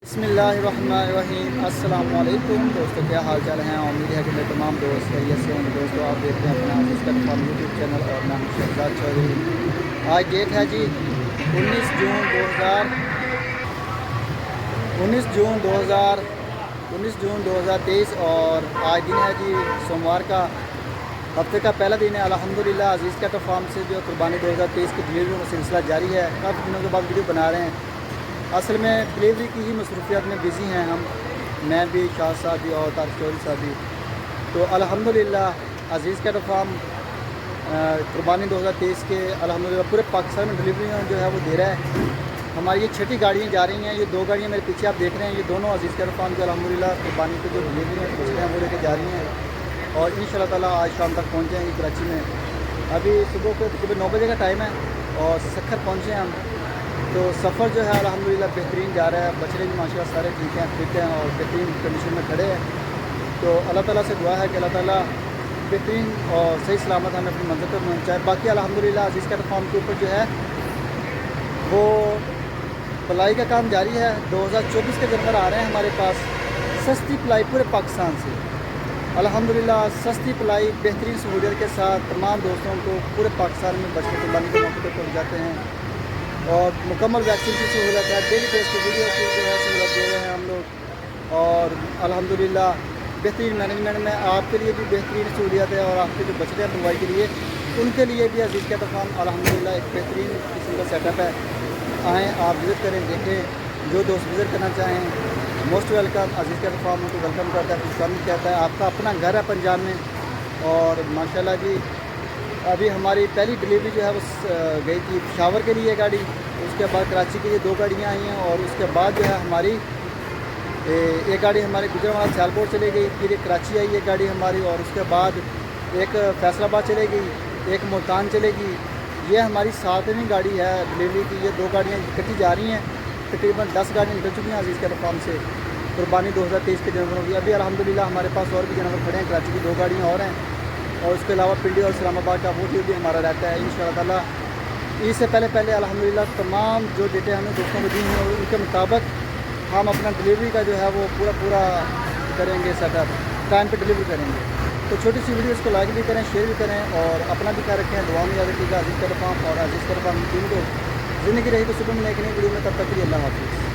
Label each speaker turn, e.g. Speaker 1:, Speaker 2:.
Speaker 1: बिस्मिल्लाहिर्रहमानिर्रहीम। अस्सलाम वालेकुम दोस्तों, क्या हाल चाल हैं। उम्मीद है कि मेरे तमाम दोस्त खैरियत से होंगे। दोस्तों, आप देखते हैं अपना इसका यूट्यूब चैनल और मैं हूं शहजाद चौधरी। आज डेट है जी 19 जून 2000 19 जून 2000 19 जून 2023 और आज दिन है जी सोमवार का। हफ्ते का पहला दिन है। अल्हम्दुलिल्लाह अजीज़ कैटल फार्म से जो कुर्बानी 2023 की डिलीवरी का सिलसिला जारी है। काफ़ी दिनों के बाद वीडियो बना रहे हैं। असल में डिलीवरी की ही मसरूफियात में बिज़ी हैं हम, मैं भी, शाह साहब भी और तारिक चौधरी साहब भी। तो अल्हम्दुलिल्लाह अजीज़ कैटल फार्म कुर्बानी 2023 के अल्हम्दुलिल्लाह पूरे पाकिस्तान में डिलीवरी जो है वो दे रहा है। हमारी ये 6ठी गाड़ियाँ जा रही हैं। ये 2 गाड़ियाँ मेरे पीछे आप देख रहे हैं, ये दोनों अजीज़ कैटल फार्म के अल्हम्दुलिल्लाह कुर्बानी की जो डिलीवरी है उसमें हैं वो लेके जा रही हैं और इंशाअल्लाह ताला आज शाम तक पहुँच जाएंगी कराची में। अभी सुबह को तकरीबन 9 बजे का टाइम है और सखर पहुँचे हैं हम। तो सफ़र जो है अल्हम्दुलिल्लाह बेहतरीन जा रहा है। बछड़े भी माशाल्लाह सारे ठीक हैं, फिट हैं और बेहतरीन कंडीशन में खड़े हैं। तो अल्लाह ताला से दुआ है कि अल्लाह ताला बेहतरीन और सही सलामत हमें अपनी मंज़िल पर पहुँचाए। बाकी अल्हम्दुलिल्लाह अजीज़ कैटल फार्म के ऊपर जो है वो पलाई का काम जारी है। 2024 के जानवर आ रहे हैं हमारे पास, सस्ती पलाई पूरे पाकिस्तान से। अल्हम्दुलिल्लाह सस्ती पलाई बेहतरीन सहूलियत के साथ तमाम दोस्तों को पूरे पाकिस्तान में बछड़े कुर्बानी के मौके पर पहुँच जाते हैं और मुकम्मल वैक्सीन की सहूलत है। डेली बेस पर वीडियो की जो है सहूलत दे रहे हैं हम लोग और अल्हम्दुलिल्लाह बेहतरीन मैनेजमेंट में आपके लिए भी बेहतरीन सहूलियत है और आपके जो बछड़े हैं बुवाई के लिए उनके लिए भी अजीज़ कैटल फार्म अल्हम्दुलिल्लाह एक बेहतरीन किस्म का सेटअप है। आएँ, आप विज़िट करें, देखें। जो दोस्त विज़िट करना चाहें मोस्ट वेलकम। अजीज़ कैटल फार्म उनको वेलकम करता है, खुशआमदीद कहता है। आपका अपना घर है पंजाब में और माशाल्लाह जी अभी हमारी पहली डिलीवरी जो है वो गई थी पेशावर के लिए गाड़ी, उसके बाद कराची के लिए 2 गाड़ियाँ आई हैं और उसके बाद जो है हमारी एक गाड़ी हमारी गुजरावाला सियालकोट चली गई, फिर एक कराची आई एक गाड़ी हमारी और उसके बाद एक फैसलाबाद चले गई, एक मुल्तान चलेगी। ये हमारी 7वीं गाड़ी है डिलीवरी की। ये 2 गाड़ियाँ इकट्ठी जा रही हैं, तकरीबन 10 गाड़ियाँ निकल चुकी हैं अजीज़ कैटल फार्म से कुर्बानी 2023 के जानवरों की। अभी अल्हम्दुलिल्लाह हमारे पास और भी जानवर खड़े हैं, कराची की 2 गाड़ियाँ और हैं और उसके अलावा पिंडी और इस्लामाबाद का वो भी हमारा रहता है। इंशाअल्लाह ताला इससे पहले अल्हम्दुलिल्लाह तमाम जो डेटे हमने दोस्तों को दी हैं उनके मुताबिक हम अपना डिलीवरी का जो है वो पूरा करेंगे, सेटअप टाइम पे डिलीवरी करेंगे। तो छोटी सी वीडियो इसको लाइक भी करें, शेयर भी करें और अपना भी ख्याल रखें। दुआ में याद रखिएगा। अजीज़ कैटल फार्म और अजीज़ कैटल फार्म टीम को ज़िंदगी रही तो सुबह में एक नई वीडियो में, तब तक के लिए अल्लाह हाफ़िज़।